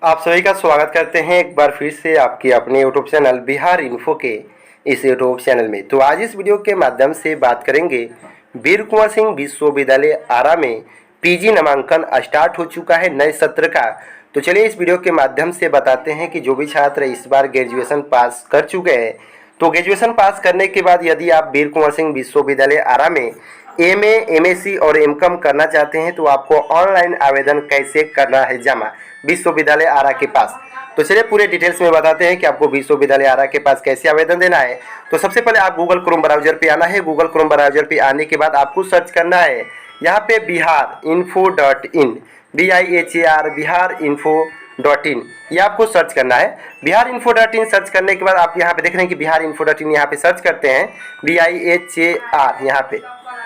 आप सभी का स्वागत करते हैं एक बार फिर से आपके अपने यूट्यूब चैनल बिहार इन्फो के इस यूट्यूब चैनल में। तो आज इस वीडियो के माध्यम से बात करेंगे वीर कुंवर सिंह विश्वविद्यालय आरा में पीजी नामांकन स्टार्ट हो चुका है नए सत्र का। तो चलिए इस वीडियो के माध्यम से बताते हैं कि जो भी छात्र इस बार ग्रेजुएशन पास कर चुके हैं, तो ग्रेजुएशन पास करने के बाद यदि आप वीर कुंवर सिंह विश्वविद्यालय आरा में एमए, एमएससी और एमकॉम करना चाहते हैं तो आपको ऑनलाइन आवेदन कैसे करना है जमा विश्वविद्यालय आरा के पास। तो चलिए पूरे डिटेल्स में बताते हैं कि आपको विश्वविद्यालय आरा के पास कैसे आवेदन देना है। तो सबसे पहले आप गूगल क्रोम ब्राउजर पे आना है। गूगल क्रोम ब्राउजर पे आने के बाद आपको सर्च करना है यहाँ पे biharinfo.in, BIHAR biharinfo.in, ये आपको सर्च करना है। biharinfo.in सर्च करने के बाद आप यहाँ पे देख रहे हैं कि biharinfo.in यहाँ पे सर्च करते हैं BIHAR,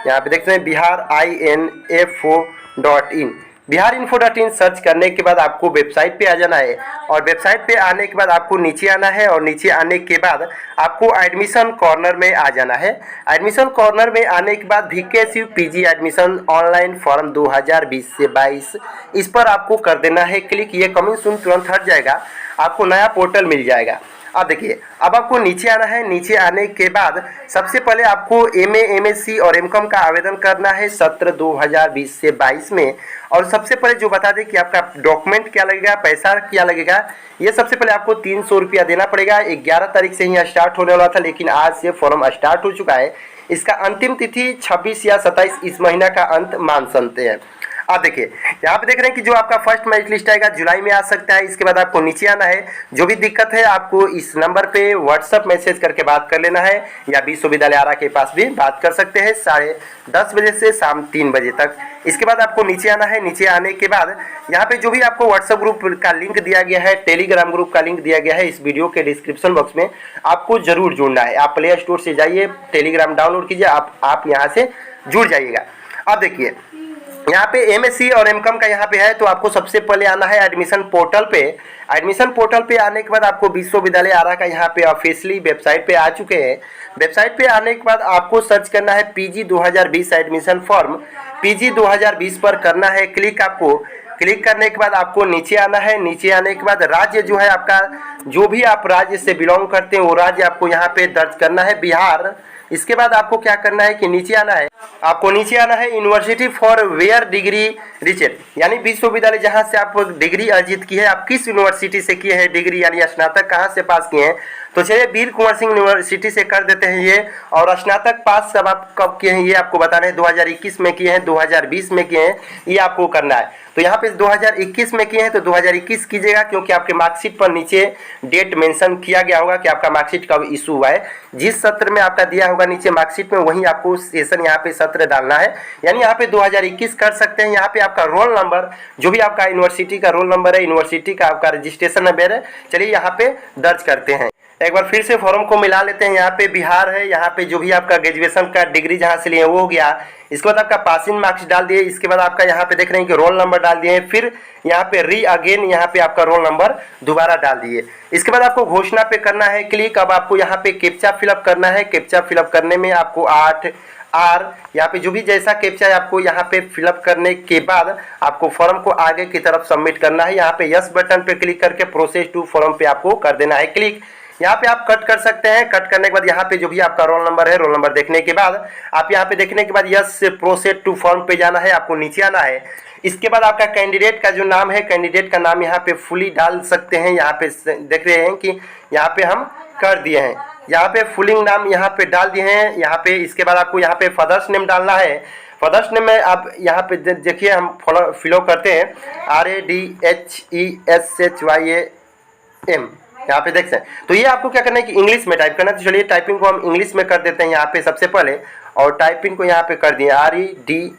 यहाँ पे देखते हैं biharinfo.in। biharinfo.in सर्च करने के बाद आपको वेबसाइट पे आ जाना है और वेबसाइट पे आने के बाद आपको नीचे आना है और नीचे आने के बाद आपको एडमिशन कॉर्नर में आ जाना है। एडमिशन कॉर्नर में आने के बाद वीकेएसयू पीजी एडमिशन ऑनलाइन फॉर्म 2020 से 22 इस पर आपको कर देना है क्लिक। ये कमिंग सून तुरंत हट जाएगा, आपको नया पोर्टल मिल जाएगा। अब देखिए, अब आपको नीचे आना है। नीचे आने के बाद सबसे पहले आपको एमए, एमएससी और एमकॉम का आवेदन करना है सत्र 2020 से 22 में। और सबसे पहले जो बता दें कि आपका डॉक्यूमेंट क्या लगेगा, पैसा क्या लगेगा, ये सबसे पहले आपको 300 रुपया देना पड़ेगा। 11 तारीख से ही स्टार्ट होने वाला था, लेकिन आज से फॉर्म स्टार्ट हो चुका है। इसका अंतिम तिथि 26 या 27 इस महीना का अंत मान सकते हैं। आप देखिए, यहाँ पे देख रहे हैं कि जो आपका फर्स्ट मेरिट लिस्ट आएगा जुलाई में आ सकता है। इसके बाद आपको नीचे आना है। जो भी दिक्कत है आपको इस नंबर पे व्हाट्सअप मैसेज करके बात कर लेना है, या विश्वविद्यालय आरा के पास भी बात कर सकते हैं 10:30 बजे से शाम 3 बजे तक। इसके बाद आपको नीचे आना है। नीचे आने के बाद यहाँ पे जो भी आपको व्हाट्सअप ग्रुप का लिंक दिया गया है, टेलीग्राम ग्रुप का लिंक दिया गया है, इस वीडियो के डिस्क्रिप्शन बॉक्स में आपको जरूर जुड़ना है। आप प्ले स्टोर से जाइए, टेलीग्राम डाउनलोड कीजिए, आप यहाँ से जुड़ जाइएगा। अब देखिए, यहाँ पे एमएससी और एमकॉम का यहाँ पे है, तो आपको सबसे पहले आना है एडमिशन पोर्टल पे। एडमिशन पोर्टल पे आने के बाद आपको विश्वविद्यालय आरा का यहाँ पे ऑफिशियली वेबसाइट पे आ चुके हैं। वेबसाइट पे आने के बाद आपको सर्च करना है पीजी 2020 एडमिशन फॉर्म। पीजी 2020 पर करना है क्लिक। आपको क्लिक करने के बाद आपको नीचे आना है। नीचे आने के बाद राज्य जो है आपका, जो भी आप राज्य से बिलोंग करते हैं वो राज्य आपको यहाँ पे दर्ज करना है, बिहार। इसके बाद आपको क्या करना है कि नीचे आना है। आपको नीचे आना है यूनिवर्सिटी फॉर वेयर डिग्री रिचेड, यानी विश्वविद्यालय जहां से आप डिग्री अर्जित की है, आप किस यूनिवर्सिटी से किए हैं डिग्री, यानी स्नातक कहां से पास किए हैं। तो चलिए वीर कुंवर सिंह यूनिवर्सिटी से कर देते हैं ये। और स्नातक पास सब आप कब किए हैं ये आपको बताना है। 2021 में किए हैं, 2020 में किए हैं, ये आपको करना है। तो यहाँ पे 2021 में किए हैं तो 2021 कीजिएगा, क्योंकि आपके मार्कशीट पर नीचे डेट मेंशन किया गया होगा कि आपका मार्कशीट कब इशू हुआ है। जिस सत्र में आपका दिया होगा नीचे मार्कशीट में, वहीं आपको सेशन यहाँ पे सत्र डालना है, यानी यहाँ पे 2021 कर सकते हैं। यहाँ पे आपका रोल नंबर, जो भी आपका यूनिवर्सिटी का रोल नंबर है, यूनिवर्सिटी का आपका रजिस्ट्रेशन नंबर है, चलिए यहाँ पे दर्ज करते हैं। एक बार फिर से फॉर्म को मिला लेते हैं। यहाँ पे बिहार है, यहाँ पे जो भी आपका ग्रेजुएशन का डिग्री जहाँ से लिए वो हो गया। इसके बाद आपका पासिंग मार्क्स डाल दिए। इसके बाद आपका यहाँ पे देख रहे हैं कि रोल नंबर डाल दिए। फिर यहाँ पे री अगेन यहाँ पे आपका रोल नंबर दोबारा डाल दिए। इसके बाद आपको घोषणा पे करना है क्लिक। अब आपको यहाँ पे कैप्चा फिलअप करना है। कैप्चा फिलअप करने में आपको 8R यहाँ पे जो भी जैसा कैप्चा है आपको यहाँ पे फिलअप करने के बाद आपको फॉर्म को आगे की तरफ सबमिट करना है। यहाँ पे यस बटन पे क्लिक करके प्रोसेस टू फॉर्म पे आपको कर देना है क्लिक। यहाँ पे आप कट कर सकते हैं। कट करने के बाद यहाँ पे जो भी आपका रोल नंबर है, रोल नंबर देखने के बाद आप यहाँ पे देखने के बाद यस प्रोसेस टू फॉर्म पे जाना है, आपको नीचे आना है। इसके बाद आपका कैंडिडेट का जो नाम है, कैंडिडेट का नाम यहाँ पे फुली डाल सकते हैं। यहाँ पे देख रहे हैं कि यहाँ पे हम कर दिए हैं, यहाँ पे फुलिंग नाम यहाँ पे डाल दिए हैं यहाँ पे। इसके बाद आपको यहाँ पे फादर्स नेम डालना है। फादर्स नेम में आप यहाँ पे देखिए, हम फिलो करते हैं RADHESSHYAM, यहाँ पे देख सकते हैं। तो ये आपको क्या करना है कि इंग्लिश में टाइप करना है। तो चलिए टाइपिंग को हम इंग्लिश में कर देते हैं यहाँ पे सबसे पहले, और टाइपिंग को यहाँ पे कर दिए REDHESSHY,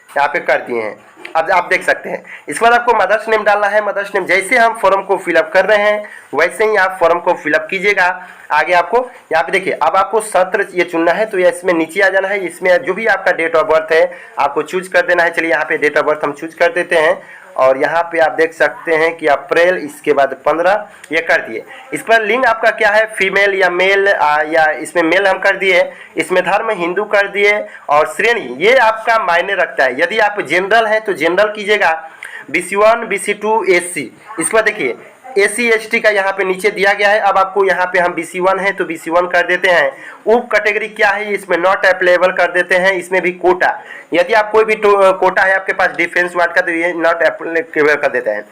यहाँ पे कर दिए हैं। अब आप देख सकते हैं। इसके बाद आपको मदर्स नेम डालना है। मदर्स नेम जैसे हम फॉर्म को फिलअप कर रहे हैं वैसे ही आप फॉर्म को फिलअप कीजिएगा। आगे आपको यहाँ पे देखिए, अब आपको सत्र ये चुनना है, तो ये इसमें नीचे आ जाना है। इसमें जो भी आपका डेट ऑफ बर्थ है आपको चूज कर देना है। चलिए यहाँ पे डेट ऑफ बर्थ हम चूज कर देते हैं और यहाँ पे आप देख सकते हैं कि अप्रैल, इसके बाद 15 ये कर दिए। इस पर लिंग आपका क्या है, फीमेल या मेल, या इसमें मेल हम कर दिए, इसमें धर्म हिंदू कर दिए, और श्रेणी ये आपका मायने रखता है। यदि आप जनरल हैं तो जनरल कीजिएगा, BC1 BC2 SC। इसके बाद देखिए SC ST का यहाँ पे नीचे दिया गया है। अब आपको यहाँ पे हम BC1 है तो BC1 कर देते हैं। उप कैटेगरी क्या है, इसमें नॉट अप्लीकेबल कर देते हैं। इसमें भी कोटा, यदि आप कोई भी कोटा है आपके पास डिफेंस वार्ड का तो ये नॉट अप्लीकेबल कर देते हैं।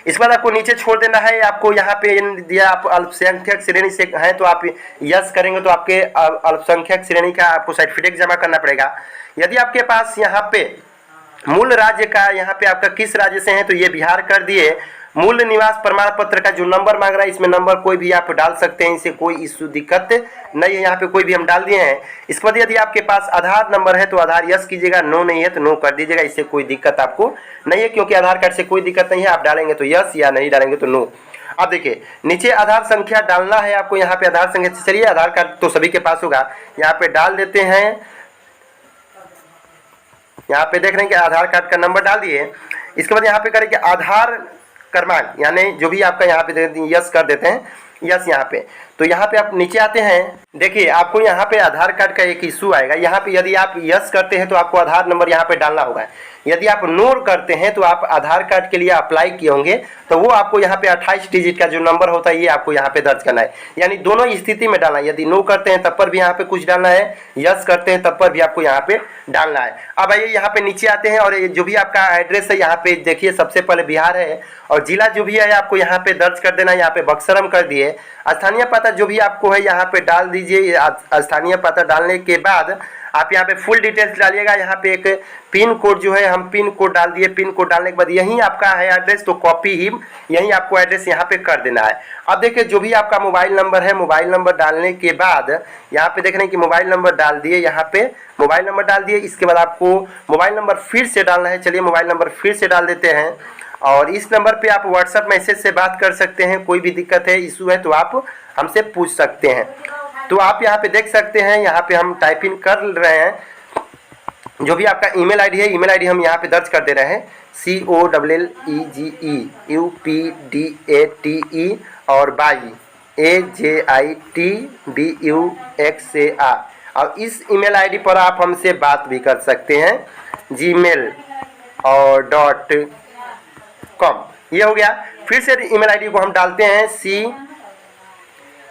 इस बार आपको नीचे छोड़ देना है। आपको यहाँ पे दिया, आप अल्पसंख्यक श्रेणी से हैं तो आप यस करेंगे तो आपके अल्पसंख्यक श्रेणी का आपको सर्टिफिकेट जमा करना पड़ेगा। यदि आपके पास यहाँ पे मूल राज्य का, यहाँ पे आपका किस राज्य से हैं तो ये बिहार कर दिए। मूल निवास प्रमाण पत्र का जो नंबर मांग रहा है, इसमें नंबर कोई भी आप डाल सकते हैं, इसे कोई इशू दिक्कत नहीं है। यहाँ पे कोई भी हम डाल दिए हैं। इसके बाद यदि आपके पास आधार नंबर है तो आधार यस कीजिएगा, नो नहीं है तो नो कर दीजिएगा। इससे कोई दिक्कत आपको नहीं है, क्योंकि आधार कार्ड से कोई दिक्कत नहीं है। आप डालेंगे तो यस या नहीं डालेंगे तो नो। अब देखिए नीचे आधार संख्या डालना है आपको। यहाँ पे आधार संख्या, चलिए आधार कार्ड तो सभी के पास होगा, यहाँ पे डाल देते हैं। यहाँ पे देख रहे हैं कि आधार कार्ड का नंबर डाल दिए। इसके बाद यहाँ पे करेंगे आधार क्रमांक, यानी जो भी आपका यहाँ पे यस कर देते हैं, यस यहाँ पे। तो यहाँ पे आप नीचे आते हैं, देखिए आपको यहाँ पे आधार कार्ड का एक इशू आएगा। यहाँ पे यदि आप यस करते हैं तो आपको आधार नंबर यहाँ पे डालना होगा। यदि आप नो करते हैं तो आप आधार कार्ड के लिए अप्लाई किए होंगे तो वो आपको यहाँ पे 28 डिजिट का जो नंबर होता है ये आपको यहाँ पे दर्ज करना है, यानी दोनों स्थिति में डालना है। यदि नो करते हैं तब पर भी यहाँ पे कुछ डालना है, यस करते हैं तब पर भी आपको यहाँ पे डालना है। अब आइए यहाँ पे नीचे आते हैं और जो भी आपका एड्रेस है यहाँ पे देखिए, सबसे पहले बिहार है और जिला जो भी है आपको यहाँ पे दर्ज कर देना है। यहाँ पे बक्सर हम कर दिए। स्थानीय पता जो भी आपको है यहाँ पे डाल दीजिए। स्थानीय पता डालने के बाद आप यहाँ पे फुल डिटेल्स डालिएगा। यहाँ पे एक पिन कोड जो है हम पिन कोड डाल दिए। पिन कोड डालने के बाद यहीं आपका है एड्रेस, तो कॉपी ही यहीं आपको एड्रेस यहाँ पे कर देना है। अब देखिए जो भी आपका मोबाइल नंबर है, मोबाइल नंबर डालने के बाद यहाँ पे देख रहे हैं कि मोबाइल नंबर डाल दिए। यहाँ पे मोबाइल नंबर डाल दिए। इसके बाद आपको मोबाइल नंबर फिर से डालना है। चलिए मोबाइल नंबर फिर से डाल देते हैं और इस नंबर पे आप व्हाट्सएप मैसेज से बात कर सकते हैं। कोई भी दिक्कत है, इशू है तो आप हमसे पूछ सकते हैं। तो आप यहाँ पे देख सकते हैं, यहाँ पे हम टाइपिंग कर रहे हैं। जो भी आपका ईमेल आईडी है, ईमेल आईडी हम यहाँ पे दर्ज कर दे रहे हैं। COLLEGEUPDATE और AJITBUXA। और इस ईमेल आईडी पर आप हमसे बात भी कर सकते हैं, gmail और .com। ये हो गया। फिर से ईमेल आईडी को हम डालते हैं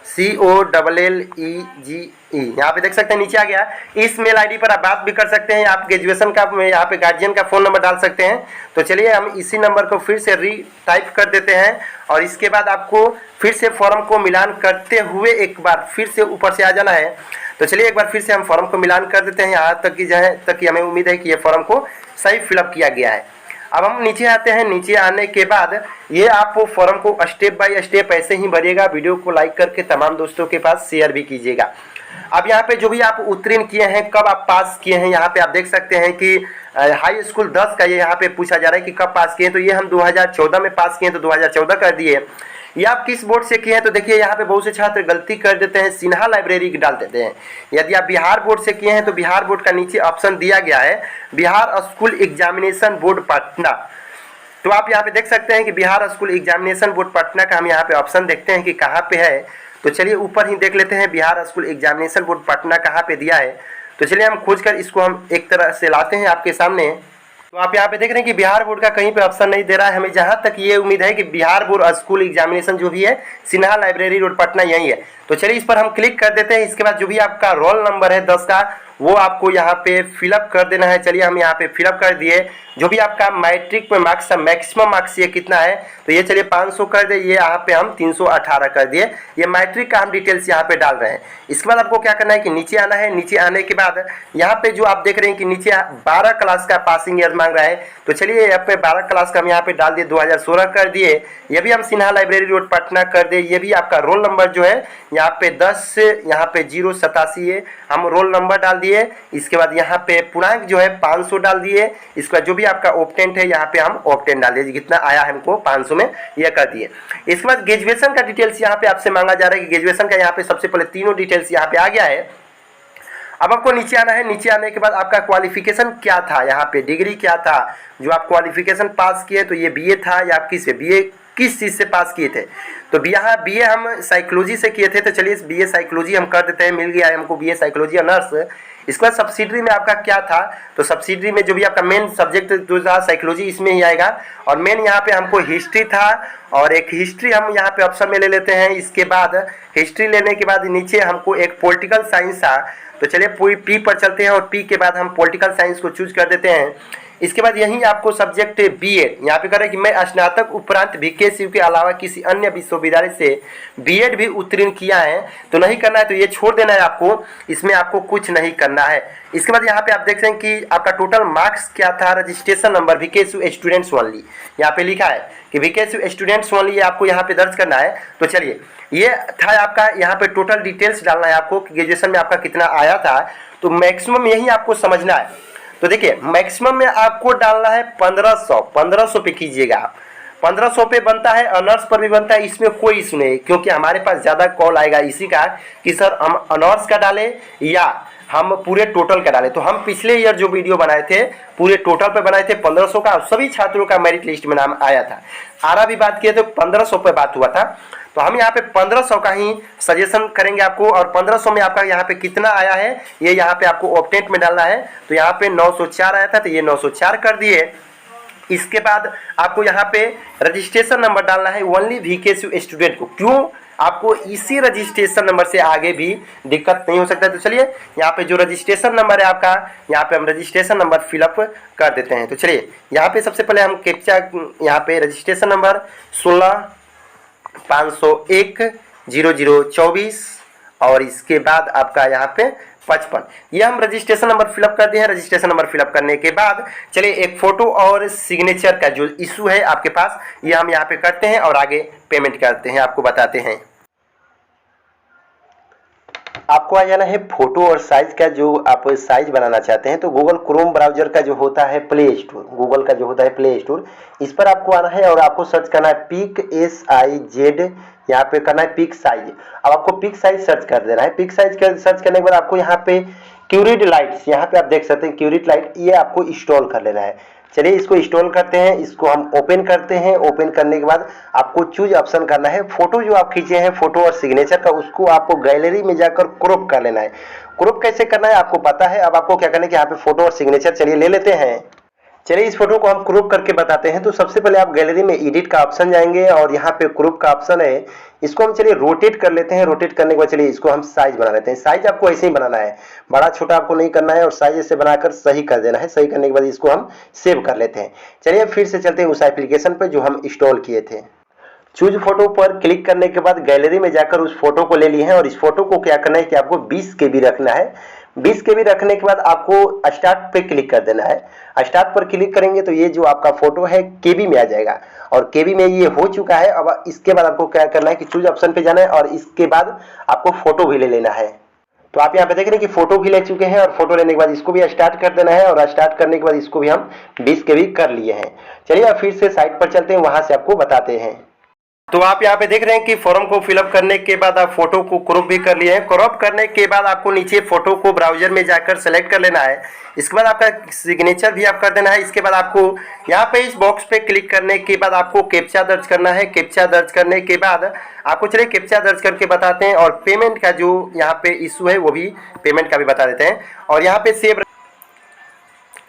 COLLEGE। यहाँ पे देख सकते हैं नीचे आ गया। इस मेल आईडी पर आप बात भी कर सकते हैं। आप ग्रेजुएशन का यहाँ पे गार्जियन का फ़ोन नंबर डाल सकते हैं। तो चलिए हम इसी नंबर को फिर से टाइप कर देते हैं और इसके बाद आपको फिर से फॉर्म को मिलान करते हुए एक बार फिर से ऊपर से आ जाना है। तो चलिए एक बार फिर से हम फॉर्म को मिलान कर देते हैं, यहाँ तक कि जहाँ तक कि हमें उम्मीद है कि ये फॉर्म को सही फिलअप किया गया है। अब हम नीचे आते हैं। नीचे आने के बाद ये आप फॉर्म को स्टेप बाय स्टेप ऐसे ही भरिएगा। वीडियो को लाइक करके तमाम दोस्तों के पास शेयर भी कीजिएगा। अब यहाँ पे जो भी आप उत्तीर्ण किए हैं, कब आप पास किए हैं, यहाँ पे आप देख सकते हैं कि हाई स्कूल 10 का ये यहाँ पे पूछा जा रहा है कि कब पास किए। तो ये हम 2014 में पास किए, तो 2014 कर दिए। ये आप किस बोर्ड से किए हैं, तो देखिए यहाँ पे बहुत से छात्र गलती कर देते हैं, सिन्हा लाइब्रेरी डाल देते हैं। यदि आप बिहार बोर्ड से किए हैं तो बिहार बोर्ड का नीचे ऑप्शन दिया गया है, Bihar school examination board Patna. तो आप यहाँ पे देख सकते हैं कि Bihar school examination board Patna का हम यहाँ पे ऑप्शन देखते हैं कि कहाँ पे है। तो चलिए ऊपर ही देख लेते हैं Bihar school examination board Patna कहाँ पे दिया है। तो चलिए हम खोजकर इसको हम एक तरह से लाते हैं आपके सामने। तो आप यहाँ पे देख रहे हैं कि बिहार बोर्ड का कहीं पे ऑप्शन नहीं दे रहा है। हमें जहाँ तक ये उम्मीद है कि बिहार बोर्ड स्कूल एग्जामिनेशन जो भी है, सिन्हा लाइब्रेरी रोड पटना, यही है। तो चलिए इस पर हम क्लिक कर देते हैं। इसके बाद जो भी आपका रोल नंबर है 10 का, वो आपको यहाँ पे फिलअप कर देना है। चलिए हम यहाँ पे फिलअप कर दिए। जो भी आपका मैट्रिक में मार्क्स है, मैक्सिमम मार्क्स ये कितना है, तो ये चलिए 500 कर दे। ये यहाँ पे हम 318 कर दिए। ये मैट्रिक का हम डिटेल्स यहाँ पे डाल रहे हैं। इसके बाद आपको क्या करना है कि नीचे आना है। नीचे आने के बाद यहाँ पे जो आप देख रहे हैं कि नीचे 12 क्लास का पासिंग ईयर मांग रहा है। तो चलिए यहाँ पे 12 क्लास का हम यहाँ पे डाल दिए, 2016 कर दिए। ये भी हम सिन्हा लाइब्रेरी रोड पटना कर दे। ये भी आपका रोल नंबर जो है यहाँ पे 10 यहाँ पे 087 है, हम रोल नंबर डाल दिए। इसके बाद यहाँ पे पूर्णांक जो है 500 डाल दिए। इसके बाद जो भी आपका ऑप्टेंट है यहाँ पे हम ऑप्टेंट डाल दिए, कितना आया हमको 500 में, यह कर दिए। इसके बाद ग्रेजुएशन का डिटेल्स यहाँ पे आपसे मांगा जा रहा है कि ग्रेजुएशन का यहाँ पे सबसे पहले तीनों डिटेल्स यहाँ पे आ गया है। अब आपको नीचे आना है। नीचे आने के बाद आपका क्वालिफिकेशन क्या था, यहाँ पे डिग्री क्या था, जो आप क्वालिफिकेशन पास किए तो ये बीए था या आप बीए किस चीज़ से पास किए थे। तो यहाँ बीए हम साइकोलॉजी से किए थे, तो चलिए बीए साइकोलॉजी हम कर देते हैं। मिल गया है हमको बीए साइकोलॉजी ऑनर्स। इसके बाद सब्सिडरी में आपका क्या था, तो सब्सिडरी में जो भी आपका मेन सब्जेक्ट जो था साइकोलॉजी इसमें ही आएगा। और मेन यहाँ पे हमको हिस्ट्री था, और एक हिस्ट्री हम यहाँ पे ऑप्शन में ले लेते हैं। इसके बाद हिस्ट्री लेने के बाद नीचे हमको एक पॉलिटिकल साइंस था, तो चलिए पूरी पी पर चलते हैं और पी के बाद हम पॉलिटिकल साइंस को चूज कर देते हैं। इसके बाद यहीं आपको सब्जेक्ट बीएड यहाँ पे करें कि मैं स्नातक उपरांत वीकेएसयू के अलावा किसी अन्य विश्वविद्यालय से बीएड भी उत्तीर्ण किया है, तो नहीं करना है, तो ये छोड़ देना है आपको, इसमें आपको कुछ नहीं करना है। इसके बाद यहाँ पे आप देख रहे हैं कि आपका टोटल मार्क्स क्या था, रजिस्ट्रेशन नंबर वीकेएसयू स्टूडेंट्स ओनली यहाँ पे लिखा है कि वीकेएसयू स्टूडेंट्स ओनली, आपको यहाँ पे दर्ज करना है। तो चलिए ये था आपका, यहाँ पे टोटल डिटेल्स डालना है आपको कि ग्रेजुएशन में आपका कितना आया था। तो मैक्सिमम यही आपको समझना है। तो देखिए मैक्सिमम में आपको डालना है 1500 पे कीजिएगा आप। 1500 पे बनता है, ऑनर्स पर भी बनता है, इसमें कोई इशू नहीं, क्योंकि हमारे पास ज़्यादा कॉल आएगा इसी का कि सर हम ऑनर्स का डालें या हम पूरे टोटल का डालें। तो हम पिछले ईयर जो वीडियो बनाए थे पूरे टोटल पे बनाए थे 1500 का, सभी छात्रों का मेरिट लिस्ट में नाम आया था। आरा भी बात किए तो 1500 पे बात हुआ था, तो हम यहाँ पे 1500 का ही सजेशन करेंगे आपको। और 1500 में आपका यहाँ पे कितना आया है ये यहाँ पे आपको ऑप्टेंट में डालना है। तो यहाँ पे 904 आया था, तो ये 904 कर दिए। इसके बाद आपको यहाँ पे रजिस्ट्रेशन नंबर डालना है ओनली वीकेएसयू स्टूडेंट को। क्यों, आपको इसी रजिस्ट्रेशन नंबर से आगे भी दिक्कत नहीं हो सकता। तो चलिए यहाँ पे जो रजिस्ट्रेशन नंबर है आपका, यहाँ पे हम रजिस्ट्रेशन नंबर फिलअप कर देते हैं। तो चलिए यहाँ पे सबसे पहले हम कैप्चा, यहाँ पे रजिस्ट्रेशन नंबर 16/501/0024 और इसके बाद आपका यहाँ पे 55, ये हम रजिस्ट्रेशन नंबर फिलअप कर दिए हैं। रजिस्ट्रेशन नंबर फिलअप करने के बाद चलिए एक फोटो और सिग्नेचर का जो इशू है आपके पास, ये हम यहाँ पे करते हैं और आगे पेमेंट करते हैं, आपको बताते हैं। आपको आ जाना है फोटो और साइज का, जो आप साइज बनाना चाहते हैं तो गूगल क्रोम ब्राउजर का जो होता है प्ले स्टोर, गूगल का जो होता है प्ले स्टोर, इस पर आपको आना है और आपको सर्च करना है पिक SIZ, यहाँ पे करना है पिक साइज। अब आपको पिक साइज सर्च कर देना है। पिक साइज सर्च करने के बाद आपको यहाँ पे क्यूरिड लाइट्स, यहाँ पे आप देख सकते हैं क्यूरिड लाइट, ये आपको इंस्टॉल कर लेना है। चलिए इसको इंस्टॉल करते हैं, इसको हम ओपन करते हैं। ओपन करने के बाद आपको चूज ऑप्शन करना है। फोटो जो आप खींचे हैं फोटो और सिग्नेचर का, उसको आपको गैलरी में जाकर क्रॉप कर लेना है। क्रॉप कैसे करना है आपको पता है। अब आपको क्या करना है कि यहाँ पे फोटो और सिग्नेचर चलिए ले लेते हैं। चलिए इस फोटो को हम क्रॉप करके बताते हैं। तो सबसे पहले आप गैलरी में एडिट का ऑप्शन जाएंगे और यहाँ पे क्रॉप का ऑप्शन है, इसको हम चलिए रोटेट कर लेते हैं। रोटेट करने के बाद चलिए इसको हम साइज बना लेते हैं। साइज आपको ऐसे ही बनाना है, बड़ा छोटा आपको नहीं करना है और साइज ऐसे बनाकर सही कर देना है। सही करने के बाद इसको हम सेव कर लेते हैं। चलिए फिर से चलते हैं उस एप्लीकेशन पर जो हम इंस्टॉल किए थे। चूज फोटो पर क्लिक करने के बाद गैलरी में जाकर उस फोटो को ले लिए हैं और इस फोटो को क्या करना है कि आपको 20 KB रखना है। 20 KB रखने के बाद आपको स्टार्ट पे क्लिक कर देना है। स्टार्ट पर क्लिक करेंगे तो ये जो आपका फोटो है KB में आ जाएगा और KB में ये हो चुका है। अब इसके बाद आपको क्या करना है कि चूज ऑप्शन पे जाना है और इसके बाद आपको फोटो भी ले लेना है। तो आप यहाँ पे देख रहे हैं कि फोटो भी ले चुके हैं और फोटो लेने के बाद इसको भी स्टार्ट कर देना है और स्टार्ट करने के बाद इसको भी हम 20 KB कर लिए हैं। चलिए अब फिर से साइट पर चलते हैं, वहां से आपको बताते हैं। तो आप यहाँ पे देख रहे हैं कि फॉर्म को फिलअप करने के बाद आप फोटो को क्रॉप भी कर लिए हैं। क्रॉप करने के बाद आपको नीचे फोटो को ब्राउजर में जाकर सेलेक्ट कर लेना है। इसके बाद आपका सिग्नेचर भी आप कर देना है। इसके बाद आपको यहाँ पे इस बॉक्स पे क्लिक करने के बाद आपको कैप्चा दर्ज करना है। कैप्चा दर्ज करने के बाद आपको चलिए कैप्चा दर्ज करके बताते हैं और पेमेंट का जो यहाँ पे इशू है वो भी पेमेंट का भी बता देते हैं। और यहाँ पे सेव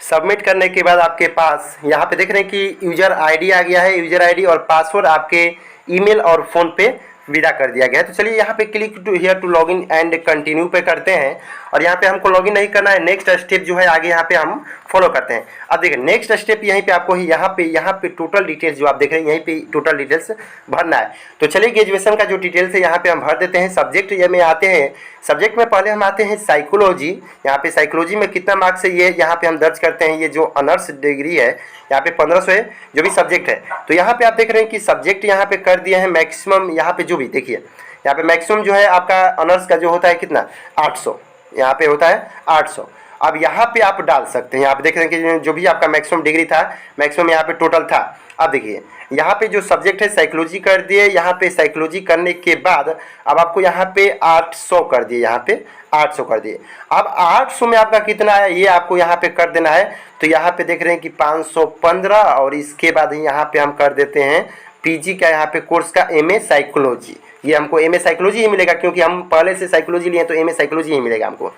सबमिट करने के बाद आपके पास यहाँ पे देख रहे हैं कि यूजर आईडी आ गया है। यूजर आईडी और पासवर्ड आपके ईमेल और फोन पे विदा कर दिया गया है। तो चलिए यहाँ पे click to here to login and continue पे करते हैं और यहाँ पे हमको लॉगिन नहीं करना है। नेक्स्ट स्टेप जो है आगे यहाँ पे हम फॉलो करते हैं। अब देखिए नेक्स्ट स्टेप यहीं पे आपको ही यहाँ पे टोटल डिटेल्स जो आप देख रहे हैं यहीं पे टोटल डिटेल्स भरना है। तो चलिए ग्रेजुएशन का जो डिटेल्स है यहाँ पे हम भर देते हैं। सब्जेक्ट ये में आते हैं, सब्जेक्ट में पहले हम आते हैं साइकोलॉजी। यहाँ पे साइकोलॉजी में कितना मार्क्स है ये यहाँ पे हम दर्ज करते हैं। ये जो ऑनर्स डिग्री है यहाँ पे 1500 है जो भी सब्जेक्ट है। तो यहाँ पे आप देख रहे हैं कि सब्जेक्ट यहाँ पे कर दिए हैं मैक्सिमम। यहाँ पे जो भी देखिए यहाँ पे मैक्सिमम जो है आपका ऑनर्स का जो होता है कितना 800, यहाँ पे होता है 800। अब यहाँ पे आप डाल सकते हैं। आप देख रहे हैं कि जो भी आपका मैक्सिमम डिग्री था, मैक्सिमम यहाँ पे टोटल था। अब देखिए यहाँ पे जो सब्जेक्ट है साइकोलॉजी कर दिए, यहाँ पे साइकोलॉजी करने के बाद अब आपको यहाँ पे 800 कर दिए, यहाँ पे 800 कर दिए। अब 800 में आपका कितना है ये आपको यहाँ पे कर देना है। तो यहाँ पे देख रहे हैं कि 515 और इसके बाद यहाँ पे हम कर देते हैं पीजी का यहाँ पे कोर्स का एमए साइकोलॉजी। ये हमको एमए साइकोलॉजी ही मिलेगा क्योंकि हम पहले से साइकोलॉजी लिए तो एमए साइकोलॉजी ही मिलेगा हमको।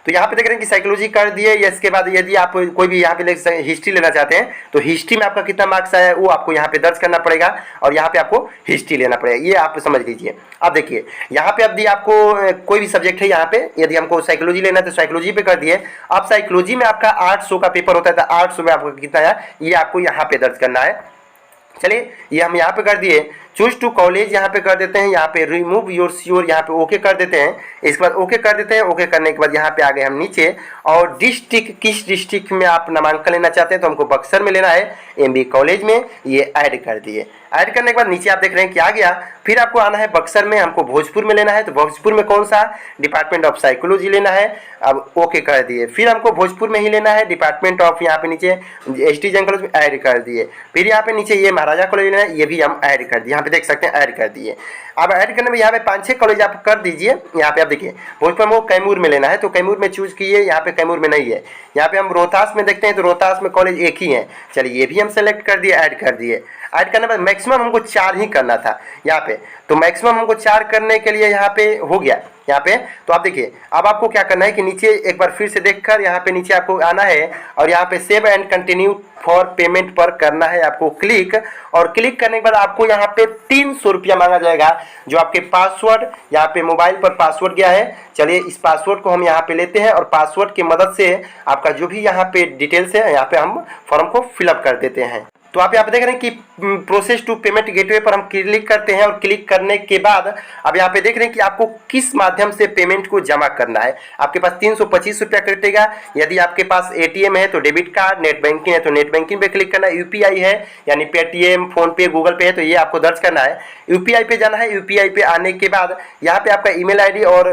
तो यहाँ पे देख रहे हैं कि साइकोलॉजी कर दिए। इसके बाद यदि आप कोई भी यहाँ पे हिस्ट्री लेना चाहते हैं तो हिस्ट्री में आपका कितना मार्क्स आया है वो आपको यहाँ पे दर्ज करना पड़ेगा और यहाँ पे आपको हिस्ट्री लेना पड़ेगा। ये आप समझ लीजिए। अब देखिए यहाँ पे यदि आपको कोई भी सब्जेक्ट है, यहाँ पे यदि हमको साइकोलॉजी लेना है तो साइकोलॉजी पे कर दिए। अब साइकोलॉजी में आपका 800 का पेपर होता है तो 800 में आपको कितना आया ये आपको यहाँ पे दर्ज करना है। चलिए ये हम यहाँ पे कर दिए। चूज टू कॉलेज यहाँ पे कर देते हैं, यहाँ पे रिमूव योर श्योर यहाँ पे ओके कर देते हैं। इसके बाद ओके कर देते हैं। ओके करने के बाद यहाँ पे आ गए हम नीचे और डिस्ट्रिक्ट, किस डिस्ट्रिक्ट में आप नामांकन लेना चाहते हैं तो हमको बक्सर में लेना है, एमबी कॉलेज में, ये ऐड कर दिए। ऐड करने के बाद नीचे आप देख रहे हैं कि आ गया। फिर आपको आना है बक्सर में, हमको भोजपुर में लेना है तो भोजपुर में कौन सा डिपार्टमेंट ऑफ साइकोलॉजी लेना है। अब ओके कर दिए। फिर हमको भोजपुर में ही लेना है डिपार्टमेंट ऑफ, यहाँ पे नीचे एसटी जैन कॉलेज में ऐड कर दिए। फिर यहाँ पे नीचे ये महाराजा कॉलेज लेना है, ये भी हम ऐड कर दिए। यहाँ पे देख सकते हैं ऐड कर दिए। अब ऐड करने में यहाँ पे 5-6 कॉलेज आप कर दीजिए। यहाँ पे आप देखिए भोजपुर में कैमूर में लेना है तो कैमूर में चूज कीजिए। यहाँ पे कैमूर में नहीं है। यहाँ पे हम रोहतास में देखते हैं तो रोहतास में कॉलेज एक ही है। चलिए ये भी हम सेलेक्ट कर दिए, ऐड कर दिए। ऐड करने के बाद मैक्सिमम हमको 4 ही करना था यहाँ पे, तो मैक्सिमम हमको 4 करने के लिए यहाँ पे हो गया यहाँ पे। तो आप देखिए अब आपको क्या करना है कि नीचे एक बार फिर से देखकर यहाँ पे नीचे आपको आना है और यहाँ पे save and continue for payment पर करना है आपको क्लिक। और क्लिक करने के बाद आपको यहाँ पे 300 रुपया मांगा जाएगा जो आपके पासवर्ड, यहाँ पे मोबाइल पर पासवर्ड गया है। चलिए इस पासवर्ड को हम यहाँ पे लेते हैं और पासवर्ड की मदद से आपका जो भी यहाँ पे डिटेल्स है यहाँ पे हम फॉर्म को फिलअप कर देते हैं। तो आप यहाँ पे देख रहे हैं कि प्रोसेस टू पेमेंट गेटवे पर हम क्लिक करते हैं और क्लिक करने के बाद अब यहाँ पे देख रहे हैं कि आपको किस माध्यम से पेमेंट को जमा करना है। आपके पास 325 रुपया कटेगा। यदि आपके पास एटीएम है तो डेबिट कार्ड, नेट बैंकिंग है तो नेट बैंकिंग पे क्लिक करना है, यूपीआई है यानी पेटीएम, फोन पे, गूगल पे है तो ये आपको दर्ज करना है। यूपीआई पे जाना है। यूपीआई पे आने के बाद यहाँ पे आपका ईमेल आईडी और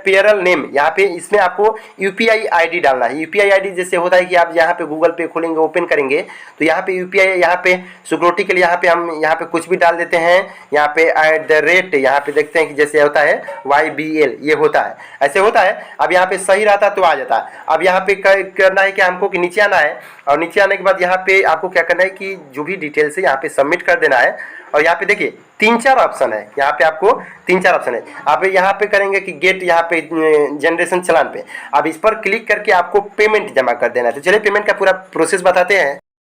पेरल नेम, यहाँ पे इसमें आपको यूपीआई आईडी डालना है। यूपीआई आईडी जैसे होता है कि आप यहाँ पे गूगल पे खोलेंगे, ओपन करेंगे तो यहाँ पे यूपीआई, यहाँ पे सिक्योरिटी के लिए यहाँ पे हम यहाँ पे कुछ भी डाल देते हैं। यहाँ पे @ यहाँ पे देखते हैं कि जैसे होता है YBL ये होता है, ऐसे होता है। अब यहाँ पे सही रहता तो आ जाता। अब यहाँ पे करना है कि हमको कि नीचे आना है और नीचे आने के बाद यहाँ पे आपको क्या करना है कि जो भी डिटेल्स है यहाँ पे सबमिट कर देना है। और यहाँ पे देखिए 3-4 ऑप्शन है, यहाँ पे आपको 3-4 ऑप्शन है। आप यहाँ पे करेंगे कि गेट यहाँ पे जनरेशन चलान पे, अब इस पर क्लिक करके आपको पेमेंट जमा कर देना है। तो चलिए पेमेंट का पूरा प्रोसेस बताते हैं।